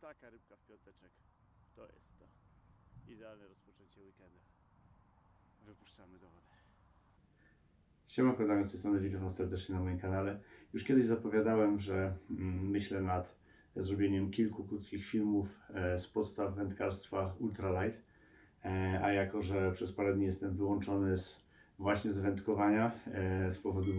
taka rybka w piąteczek, to jest to. Idealne rozpoczęcie weekendu. Wypuszczamy do wody. Siema, kochani, z tej strony witam serdecznie na moim kanale. Już kiedyś zapowiadałem, że myślę nad zrobieniem kilku krótkich filmów z podstaw wędkarstwa ultralight, a jako że przez parę dni jestem wyłączony właśnie z wędkowania z powodu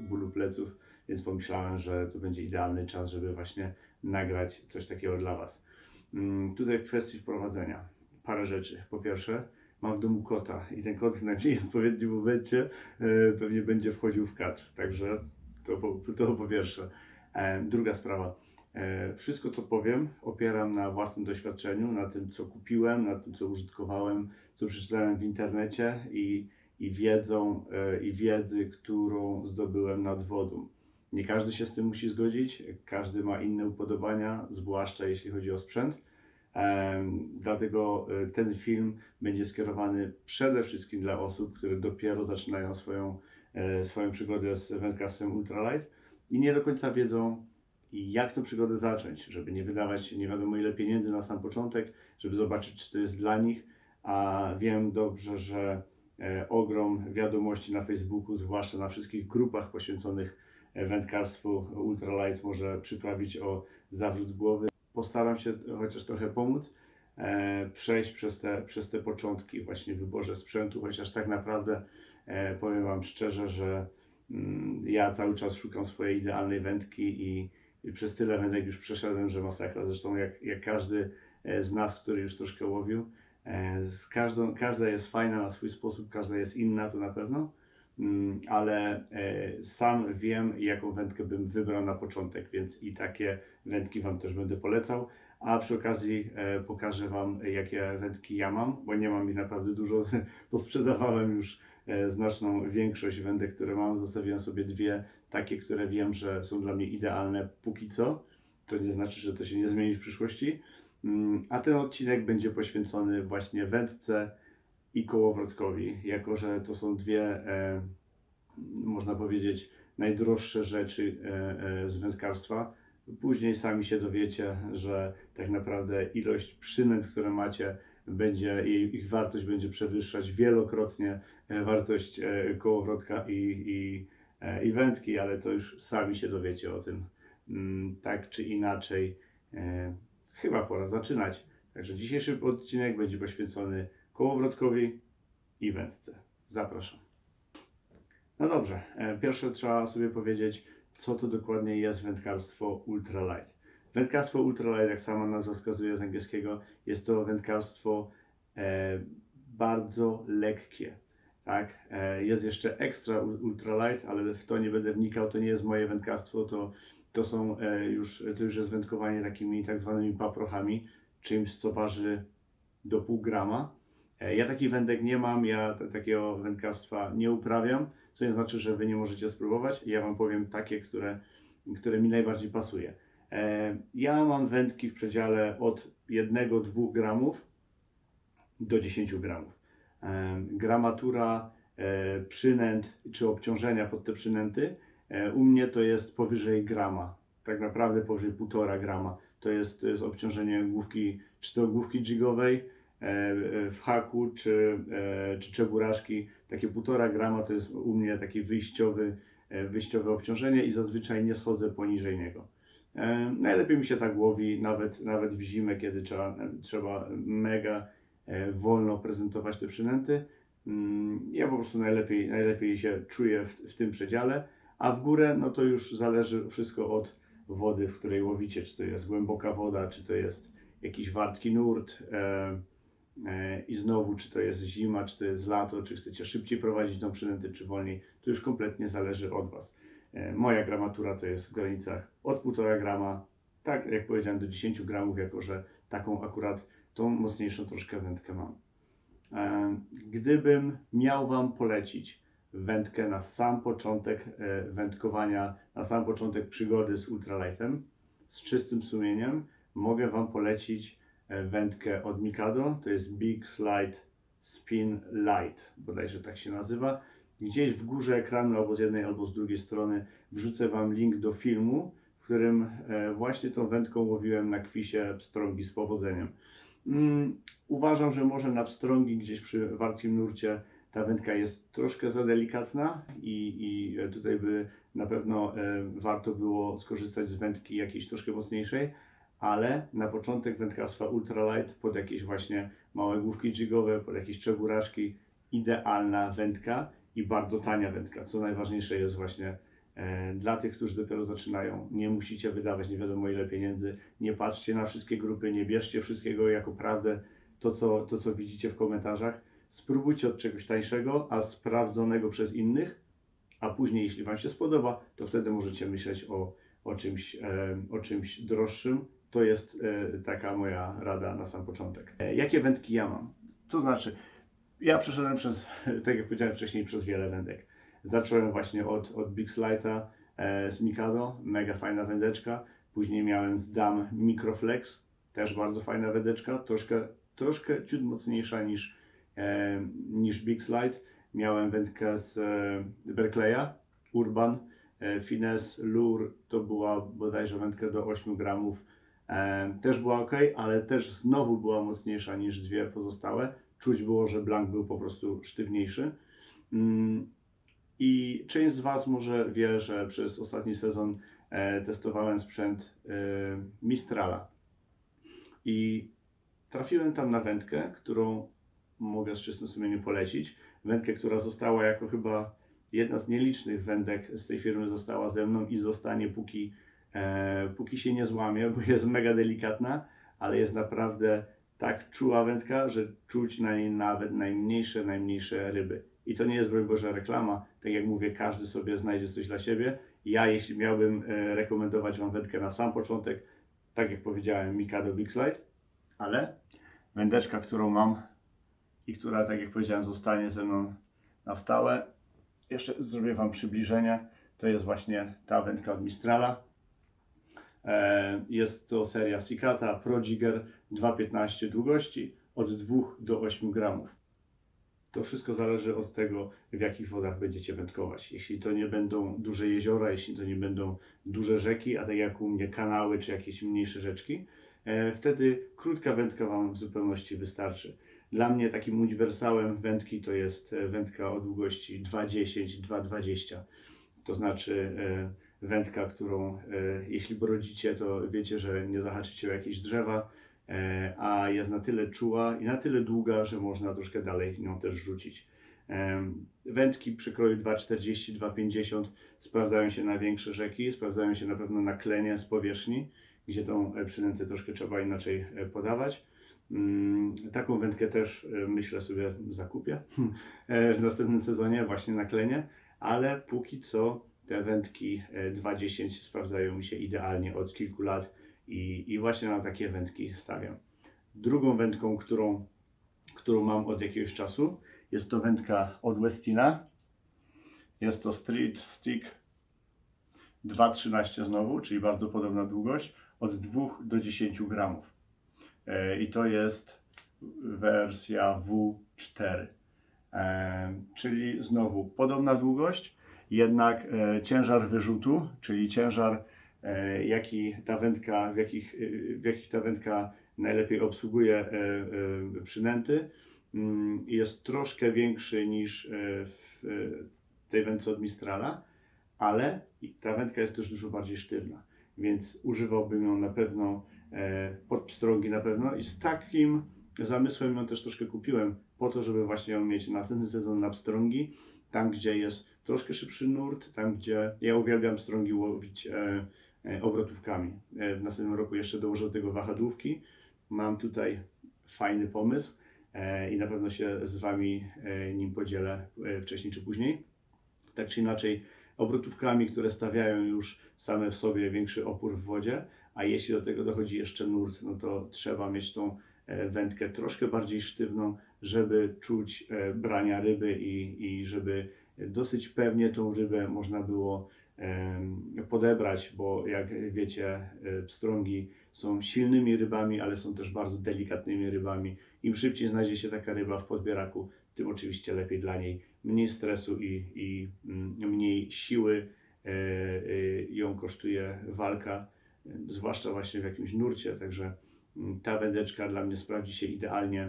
bólu pleców, więc pomyślałem, że to będzie idealny czas, żeby właśnie nagrać coś takiego dla Was. Tutaj w kwestii wprowadzenia parę rzeczy. Po pierwsze, mam w domu kota i ten kot w najmniej odpowiednim momencie pewnie będzie wchodził w kadr. Także to po pierwsze. Druga sprawa. Wszystko co powiem opieram na własnym doświadczeniu, na tym co kupiłem, na tym co użytkowałem, co przeczytałem w internecie i wiedzy, którą zdobyłem nad wodą. Nie każdy się z tym musi zgodzić, każdy ma inne upodobania, zwłaszcza jeśli chodzi o sprzęt. Dlatego ten film będzie skierowany przede wszystkim dla osób, które dopiero zaczynają swoją przygodę z wędkarstwem ultralight i nie do końca wiedzą, jak tę przygodę zacząć, żeby nie wydawać nie wiadomo ile pieniędzy na sam początek, żeby zobaczyć, czy to jest dla nich. A wiem dobrze, że ogrom wiadomości na Facebooku, zwłaszcza na wszystkich grupach poświęconych wędkarstwu ultralight, może przyprawić o zawrót głowy. Postaram się chociaż trochę pomóc przejść przez te początki właśnie w wyborze sprzętu, chociaż tak naprawdę powiem Wam szczerze, że ja cały czas szukam swojej idealnej wędki i przez tyle wędek już przeszedłem, że masakra. Zresztą jak każdy z nas, który już troszkę łowił, każda jest fajna na swój sposób, każda jest inna, to na pewno, ale sam wiem, jaką wędkę bym wybrał na początek, więc i takie wędki Wam też będę polecał, a przy okazji pokażę Wam, jakie wędki ja mam, bo nie mam ich naprawdę dużo, posprzedawałem już znaczną większość wędek, które mam. Zostawiłem sobie dwie takie, które wiem, że są dla mnie idealne póki co. To nie znaczy, że to się nie zmieni w przyszłości. A ten odcinek będzie poświęcony właśnie wędce i kołowrotkowi, jako że to są dwie, można powiedzieć, najdroższe rzeczy z wędkarstwa. Później sami się dowiecie, że tak naprawdę ilość przynęt, które macie, ich wartość będzie przewyższać wielokrotnie wartość kołowrotka i wędki, ale to już sami się dowiecie o tym. Tak czy inaczej, chyba pora zaczynać. Także dzisiejszy odcinek będzie poświęcony kołowrotkowi i wędce. Zapraszam. No dobrze, pierwsze trzeba sobie powiedzieć, co to dokładnie jest wędkarstwo ultralight. Wędkarstwo ultralight, jak sama nazwa wskazuje z angielskiego, jest to wędkarstwo bardzo lekkie. Tak? Jest jeszcze extra ultralight, ale w to nie będę wnikał, to nie jest moje wędkarstwo, to już jest wędkowanie takimi tak zwanymi paprochami, czymś co waży do pół grama. Ja takich wędek nie mam, ja takiego wędkarstwa nie uprawiam, co nie znaczy, że Wy nie możecie spróbować. Ja Wam powiem takie, które mi najbardziej pasuje. Ja mam wędki w przedziale od 1-2 gramów do 10 gramów. Gramatura przynęt czy obciążenia pod te przynęty u mnie to jest powyżej grama, tak naprawdę powyżej 1,5 grama. To jest obciążenie główki, czy to główki jigowej w haku, czy czeburażki. Takie 1,5 grama to jest u mnie takie wyjściowe obciążenie i zazwyczaj nie schodzę poniżej niego. Najlepiej mi się tak łowi, nawet w zimę, kiedy trzeba mega wolno prezentować te przynęty. Ja po prostu najlepiej się czuję w tym przedziale, a w górę no to już zależy wszystko od wody, w której łowicie, czy to jest głęboka woda, czy to jest jakiś wartki nurt i znowu, czy to jest zima, czy to jest lato, czy chcecie szybciej prowadzić tą przynętę, czy wolniej, to już kompletnie zależy od Was. Moja gramatura to jest w granicach od 1,5 grama, tak jak powiedziałem, do 10 gramów, jako że taką akurat tą mocniejszą troszkę wędkę mam. Gdybym miał Wam polecić wędkę na sam początek wędkowania, na sam początek przygody z ultralightem, z czystym sumieniem, mogę Wam polecić wędkę od Mikado, to jest Big Slide Spin Light, bodajże tak się nazywa. Gdzieś w górze ekranu, albo z jednej, albo z drugiej strony wrzucę Wam link do filmu, w którym właśnie tą wędką łowiłem na kwisie pstrągi z powodzeniem. Uważam, że może na pstrągi gdzieś przy wartkim nurcie ta wędka jest troszkę za delikatna i tutaj by na pewno warto było skorzystać z wędki jakiejś troszkę mocniejszej, ale na początek wędkarstwa ultralight pod jakieś właśnie małe główki jigowe, pod jakieś czegóraszki, idealna wędka i bardzo tania wędka. Co najważniejsze jest właśnie dla tych, którzy dopiero zaczynają. Nie musicie wydawać nie wiadomo ile pieniędzy, nie patrzcie na wszystkie grupy, nie bierzcie wszystkiego jako prawdę, to co widzicie w komentarzach. Spróbujcie od czegoś tańszego, a sprawdzonego przez innych, a później jeśli Wam się spodoba, to wtedy możecie myśleć o czymś droższym. To jest taka moja rada na sam początek. Jakie wędki ja mam? To znaczy, ja przeszedłem tak jak powiedziałem wcześniej, przez wiele wędek. Zacząłem właśnie od Big Slide'a z Mikado, mega fajna wędeczka. Później miałem z Dam Microflex, też bardzo fajna wędeczka, troszkę ciut mocniejsza niż Big Slide. Miałem wędkę z Berkeleya, Urban, Finesse Lure, to była bodajże wędka do 8 gramów. Też była ok, ale też znowu była mocniejsza niż dwie pozostałe. Czuć było, że blank był po prostu sztywniejszy. I część z Was może wie, że przez ostatni sezon testowałem sprzęt Mistrala. I trafiłem tam na wędkę, którą mogę z czystym sumieniem polecić. Wędkę, która została jako chyba jedna z nielicznych wędek z tej firmy została ze mną i zostanie póki się nie złamie, bo jest mega delikatna, ale jest naprawdę tak czuła wędka, że czuć na niej nawet najmniejsze ryby. I to nie jest, broń Boże, reklama. Tak jak mówię, każdy sobie znajdzie coś dla siebie. Ja, jeśli miałbym rekomendować Wam wędkę na sam początek, tak jak powiedziałem, Mikado Big Slide, ale wędeczka, którą mam i która, tak jak powiedziałem, zostanie ze mną na stałe. Jeszcze zrobię Wam przybliżenie. To jest właśnie ta wędka od Mistrala. Jest to seria Cicata Pro Jigger 2,15 długości od 2 do 8 gramów. To wszystko zależy od tego, w jakich wodach będziecie wędkować. Jeśli to nie będą duże jeziora, jeśli to nie będą duże rzeki, a tak jak u mnie kanały czy jakieś mniejsze rzeczki, wtedy krótka wędka Wam w zupełności wystarczy. Dla mnie takim uniwersalem wędki to jest wędka o długości 2,10, 2,20. To znaczy wędka, którą jeśli brodzicie, to wiecie, że nie zahaczycie o jakieś drzewa, a jest na tyle czuła i na tyle długa, że można troszkę dalej nią też rzucić. Wędki przekroju 2,40, 2,50 sprawdzają się na większe rzeki, sprawdzają się na pewno na klenie z powierzchni, gdzie tą przynętę troszkę trzeba inaczej podawać. Taką wędkę też myślę sobie zakupię w następnym sezonie właśnie na klenie, ale póki co te wędki 2,10 sprawdzają mi się idealnie od kilku lat i właśnie na takie wędki stawiam. Drugą wędką, którą mam od jakiegoś czasu, jest to wędka od Westina. Jest to Street Stick 2,13 znowu, czyli bardzo podobna długość, od 2 do 10 gramów. I to jest wersja W4. Czyli znowu podobna długość, jednak ciężar wyrzutu, czyli ciężar jaki ta wędka, w jakich ta wędka najlepiej obsługuje przynęty, jest troszkę większy niż w tej wędce od Mistrala, ale ta wędka jest też dużo bardziej sztywna, więc używałbym ją na pewno pod pstrągi na pewno i z takim zamysłem ją też troszkę kupiłem po to, żeby właśnie ją mieć następny sezon na pstrągi, tam gdzie jest troszkę szybszy nurt, tam gdzie ja uwielbiam pstrągi łowić obrotówkami. W następnym roku jeszcze dołożę do tego wahadłówki. Mam tutaj fajny pomysł i na pewno się z Wami nim podzielę wcześniej czy później. Tak czy inaczej, obrotówkami, które stawiają już same w sobie większy opór w wodzie, a jeśli do tego dochodzi jeszcze nurt, no to trzeba mieć tą wędkę troszkę bardziej sztywną, żeby czuć brania ryby i żeby dosyć pewnie tą rybę można było podebrać, bo jak wiecie, pstrągi są silnymi rybami, ale są też bardzo delikatnymi rybami. Im szybciej znajdzie się taka ryba w podbieraku, tym oczywiście lepiej dla niej. Mniej stresu i mniej siły ją kosztuje walka, zwłaszcza właśnie w jakimś nurcie, także ta wędeczka dla mnie sprawdzi się idealnie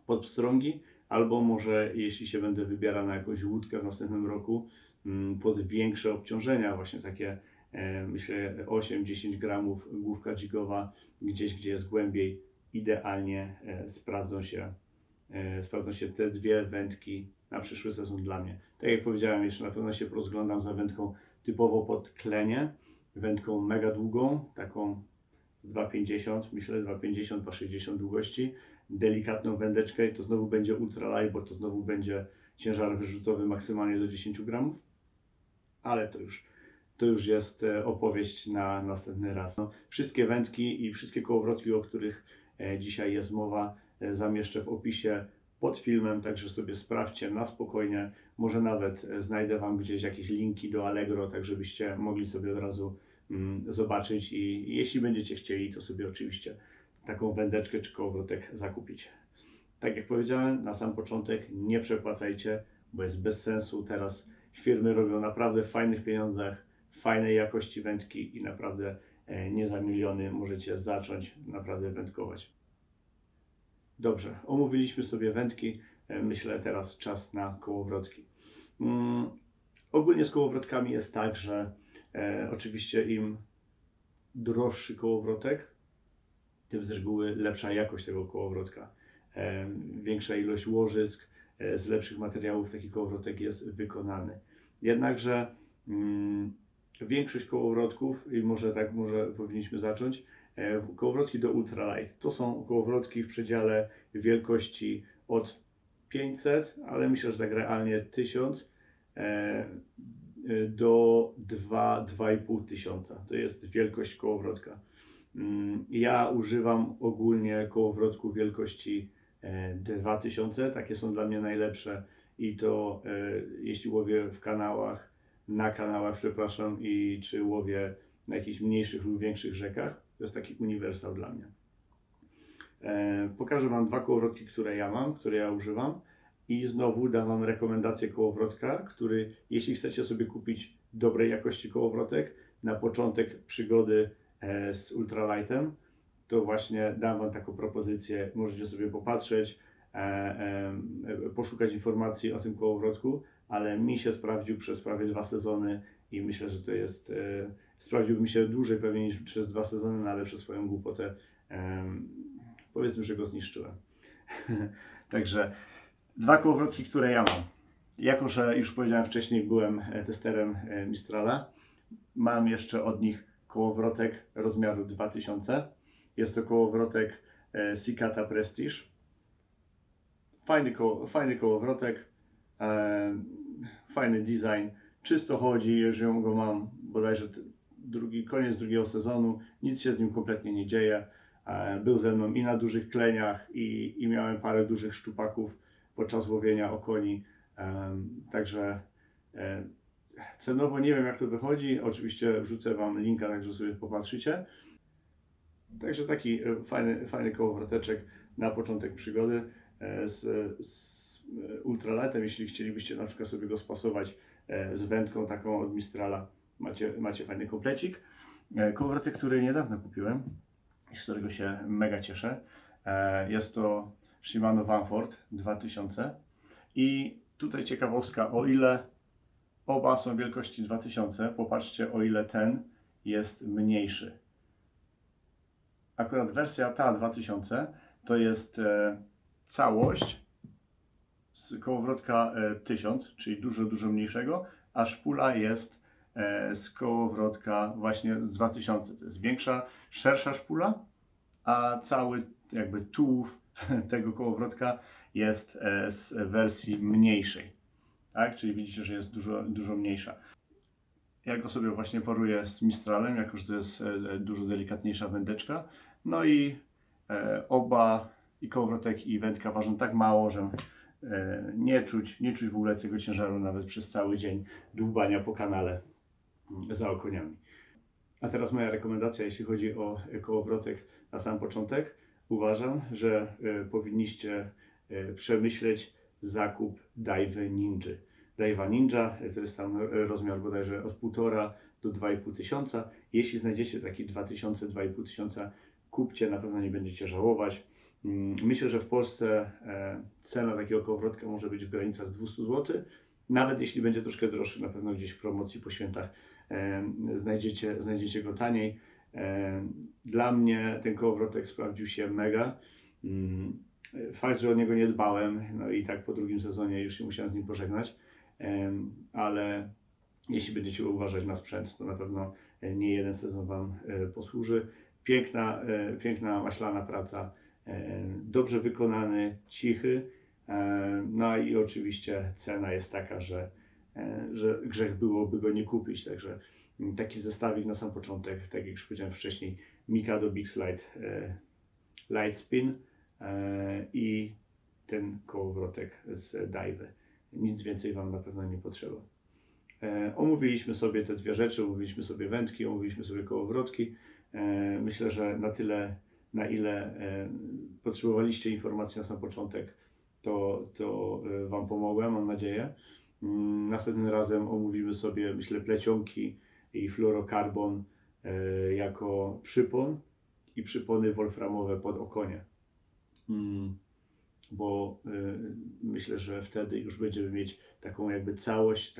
pod pstrągi, albo może jeśli się będę wybierał na jakąś łódkę w następnym roku pod większe obciążenia, właśnie takie myślę 8-10 gramów główka jigowa, gdzieś gdzie jest głębiej, idealnie sprawdzą się te dwie wędki na przyszły sezon dla mnie. Tak jak powiedziałem, jeszcze na pewno się rozglądam za wędką typowo pod klenie, wędką mega długą, taką 2,50, myślę 2,50, 2,60 długości, delikatną wędeczkę i to znowu będzie ultralight, bo to znowu będzie ciężar wyrzutowy maksymalnie do 10 gramów, ale to już jest opowieść na następny raz. No, wszystkie wędki i wszystkie kołowrotki, o których dzisiaj jest mowa, zamieszczę w opisie pod filmem, także sobie sprawdźcie na spokojnie. Może nawet znajdę Wam gdzieś jakieś linki do Allegro, tak żebyście mogli sobie od razu zobaczyć i jeśli będziecie chcieli, to sobie oczywiście taką wędeczkę czy kołowrotek zakupić. Tak jak powiedziałem, na sam początek nie przepłacajcie, bo jest bez sensu. Teraz firmy robią naprawdę w fajnych pieniądzach, fajnej jakości wędki i naprawdę nie za miliony możecie zacząć naprawdę wędkować. Dobrze, omówiliśmy sobie wędki, myślę teraz czas na kołowrotki. Ogólnie z kołowrotkami jest tak, że oczywiście im droższy kołowrotek, tym z reguły lepsza jakość tego kołowrotka. Większa ilość łożysk, z lepszych materiałów taki kołowrotek jest wykonany. Jednakże większość kołowrotków, i może powinniśmy zacząć, kołowrotki do ultralight. To są kołowrotki w przedziale wielkości od 500, ale myślę, że tak realnie 1000 do 2-2,5 tysiąca. To jest wielkość kołowrotka. Ja używam ogólnie kołowrotków wielkości 2000, takie są dla mnie najlepsze i to jeśli łowię w kanałach, przepraszam, i czy łowię na jakichś mniejszych lub większych rzekach, to jest taki uniwersal dla mnie. Pokażę Wam dwa kołowrotki, które ja mam, które ja używam i znowu dam Wam rekomendację kołowrotka, który jeśli chcecie sobie kupić dobrej jakości kołowrotek na początek przygody z ultralightem, to właśnie dam Wam taką propozycję, możecie sobie popatrzeć, poszukać informacji o tym kołowrotku, ale mi się sprawdził przez prawie 2 sezony i myślę, że to jest, sprawdziłby mi się dłużej pewnie niż przez 2 sezony, no ale przez swoją głupotę powiedzmy, że go zniszczyłem. Także dwa kołowrotki, które ja mam. Jako że już powiedziałem wcześniej, byłem testerem Mistrala, mam jeszcze od nich kołowrotek rozmiaru 2000. Jest to kołowrotek Sikata Prestige. Fajny kołowrotek, fajny design, czysto chodzi, jeżeli go mam bodajże koniec drugiego sezonu, nic się z nim kompletnie nie dzieje. Był ze mną i na dużych kleniach i miałem parę dużych szczupaków podczas łowienia okoni, także cenowo nie wiem jak to wychodzi, oczywiście wrzucę Wam linka, także sobie popatrzycie. Także taki fajny kołowroteczek na początek przygody z ultralightem, jeśli chcielibyście na przykład sobie go spasować z wędką taką od Mistrala, macie fajny komplecik. Kołowrotek, który niedawno kupiłem i z którego się mega cieszę, jest to Shimano Vanford 2000 i tutaj ciekawostka, o ile oba są wielkości 2000, popatrzcie o ile ten jest mniejszy. Akurat wersja ta 2000 to jest całość z kołowrotka 1000, czyli dużo mniejszego, a szpula jest z kołowrotka właśnie z 2000. To jest większa, szersza szpula, a cały jakby tułów tego kołowrotka jest z wersji mniejszej. Tak? Czyli widzicie, że jest dużo mniejsza. Ja go sobie właśnie paruję z Mistralem, jako że to jest dużo delikatniejsza wędeczka. No i oba, i kołowrotek i wędka ważą tak mało, że nie czuć w ogóle tego ciężaru nawet przez cały dzień dłubania po kanale za okoniami. A teraz moja rekomendacja, jeśli chodzi o kołowrotek na sam początek. Uważam, że powinniście przemyśleć zakup Daiwy Ninja. Dave'a Ninja, to jest tam rozmiar bodajże od 1,5 do 2,5 tysiąca. Jeśli znajdziecie taki 2,5 tysiąca, kupcie, na pewno nie będziecie żałować. Myślę, że w Polsce cena takiego kołowrotka może być w granicach 200 zł. Nawet jeśli będzie troszkę droższy, na pewno gdzieś w promocji po świętach znajdziecie go taniej. Dla mnie ten kołowrotek sprawdził się mega. Fakt, że o niego nie dbałem, no i tak po drugim sezonie już się musiałem z nim pożegnać, ale jeśli będziecie uważać na sprzęt, to na pewno nie jeden sezon Wam posłuży. Piękna maślana praca, dobrze wykonany, cichy, no i oczywiście cena jest taka, że grzech byłoby go nie kupić, także taki zestawik na sam początek, tak jak już powiedziałem wcześniej, Mikado Big Slide Light Spin i ten kołowrotek z Daiwy. Nic więcej Wam na pewno nie potrzeba. Omówiliśmy sobie te dwie rzeczy, omówiliśmy sobie wędki, omówiliśmy sobie kołowrotki. Myślę, że na tyle, na ile potrzebowaliście informacji na sam początek, to Wam pomogłem, mam nadzieję. Następnym razem omówimy sobie, myślę, plecionki i fluorokarbon jako przypon i przypony wolframowe pod okonie. Bo myślę, że wtedy już będziemy mieć taką jakby całość,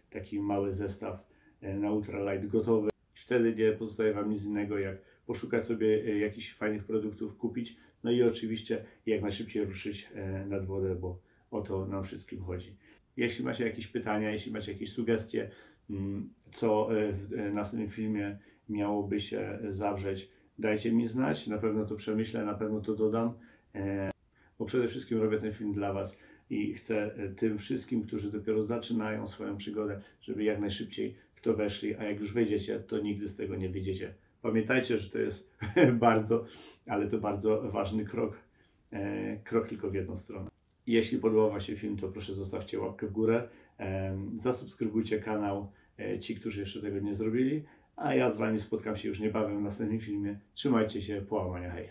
taki mały zestaw na ultralight gotowy. Wtedy nie pozostaje Wam nic innego, jak poszukać sobie jakichś fajnych produktów, kupić, no i oczywiście jak najszybciej ruszyć nad wodę, bo o to nam wszystkim chodzi. Jeśli macie jakieś pytania, jeśli macie jakieś sugestie, co w następnym filmie miałoby się zawrzeć, dajcie mi znać, na pewno to przemyślę, na pewno to dodam, bo przede wszystkim robię ten film dla Was i chcę tym wszystkim, którzy dopiero zaczynają swoją przygodę, żeby jak najszybciej w to weszli, a jak już wejdziecie, to nigdy z tego nie wyjdziecie. Pamiętajcie, że to jest bardzo ważny krok tylko w jedną stronę. Jeśli podobał Wam się film, to proszę zostawcie łapkę w górę, zasubskrybujcie kanał ci, którzy jeszcze tego nie zrobili, a ja z Wami spotkam się już niebawem w następnym filmie. Trzymajcie się, połamania, hej!